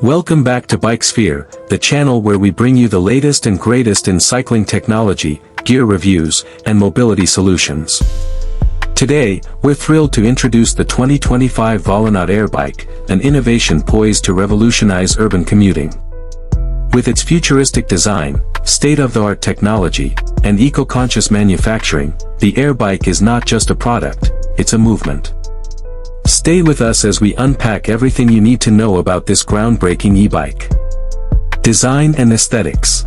Welcome back to Bike Sphere, the channel where we bring you the latest and greatest in cycling technology, gear reviews, and mobility solutions. Today, we're thrilled to introduce the 2025 Volonaut Airbike, an innovation poised to revolutionize urban commuting. With its futuristic design, state-of-the-art technology, and eco-conscious manufacturing, the Airbike is not just a product, it's a movement. Stay with us as we unpack everything you need to know about this groundbreaking e-bike. Design and aesthetics.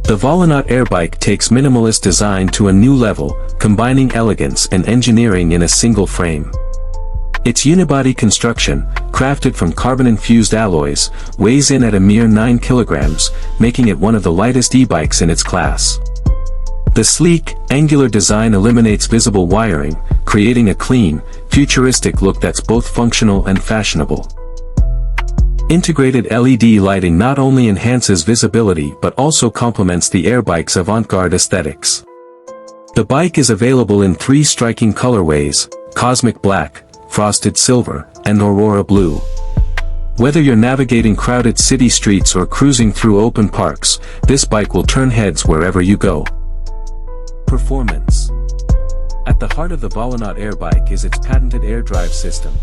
The Volonaut Airbike takes minimalist design to a new level, combining elegance and engineering in a single frame. Its unibody construction, crafted from carbon-infused alloys, weighs in at a mere 9 kilograms, making it one of the lightest e-bikes in its class. The sleek, angular design eliminates visible wiring, creating a clean, futuristic look that's both functional and fashionable. Integrated LED lighting not only enhances visibility but also complements the Airbike's avant-garde aesthetics. The bike is available in 3 striking colorways: Cosmic Black, Frosted Silver, and Aurora Blue. Whether you're navigating crowded city streets or cruising through open parks, this bike will turn heads wherever you go. Performance. At the heart of the Volonaut Airbike is its patented AirDrive system.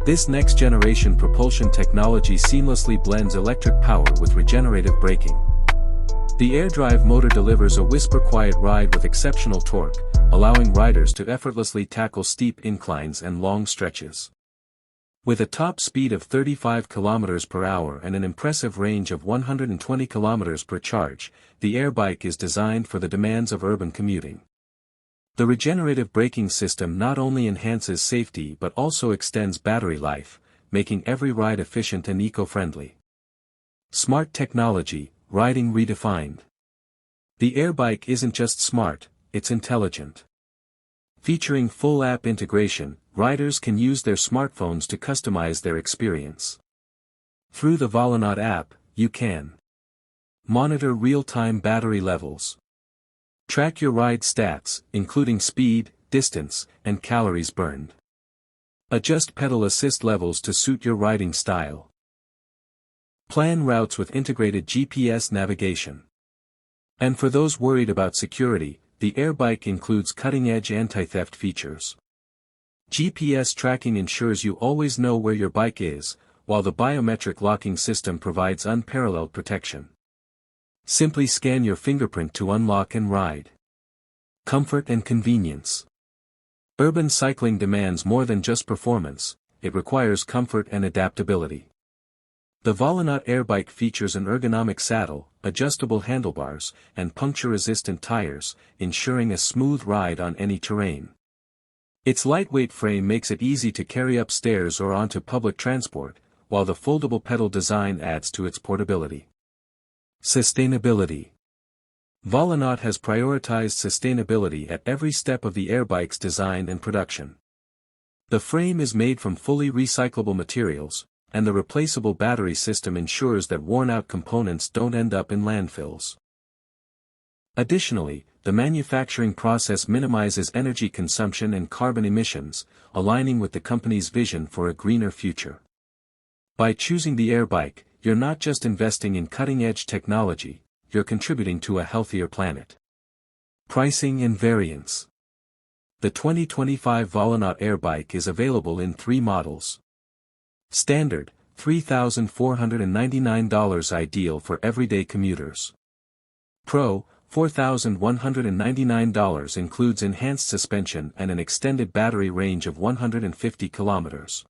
This next-generation propulsion technology seamlessly blends electric power with regenerative braking. The AirDrive motor delivers a whisper-quiet ride with exceptional torque, allowing riders to effortlessly tackle steep inclines and long stretches. With a top speed of 35 km per hour and an impressive range of 120 km per charge, the Airbike is designed for the demands of urban commuting. The regenerative braking system not only enhances safety but also extends battery life, making every ride efficient and eco-friendly. Smart technology, riding redefined. The Airbike isn't just smart, it's intelligent. Featuring full app integration, riders can use their smartphones to customize their experience. Through the Volonaut app, you can monitor real-time battery levels, track your ride stats, including speed, distance, and calories burned, adjust pedal assist levels to suit your riding style, plan routes with integrated GPS navigation. And for those worried about security, the Airbike includes cutting-edge anti-theft features. GPS tracking ensures you always know where your bike is, while the biometric locking system provides unparalleled protection. Simply scan your fingerprint to unlock and ride. Comfort and convenience. Urban cycling demands more than just performance, it requires comfort and adaptability. The Volonaut Airbike features an ergonomic saddle, adjustable handlebars, and puncture-resistant tires, ensuring a smooth ride on any terrain. Its lightweight frame makes it easy to carry upstairs or onto public transport, while the foldable pedal design adds to its portability. Sustainability. Volonaut has prioritized sustainability at every step of the Airbike's design and production. The frame is made from fully recyclable materials, and the replaceable battery system ensures that worn-out components don't end up in landfills. Additionally, the manufacturing process minimizes energy consumption and carbon emissions, aligning with the company's vision for a greener future. By choosing the Airbike, you're not just investing in cutting-edge technology, you're contributing to a healthier planet. Pricing and variants. The 2025 Volonaut Airbike is available in 3 models. Standard, $3,499, ideal for everyday commuters. Pro, $4,199, includes enhanced suspension and an extended battery range of 150 kilometers.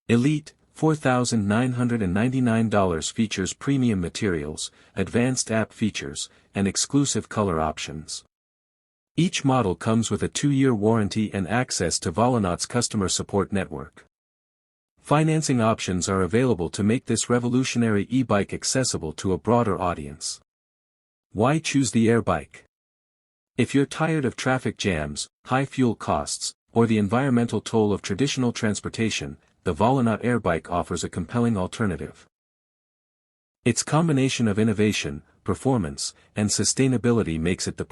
Elite, $4,999, features premium materials, advanced app features, and exclusive color options. Each model comes with a 2-year warranty and access to Volonaut's customer support network. Financing options are available to make this revolutionary e-bike accessible to a broader audience. Why choose the Airbike? If you're tired of traffic jams, high fuel costs, or the environmental toll of traditional transportation, the Volonaut Airbike offers a compelling alternative. Its combination of innovation, performance, and sustainability makes it the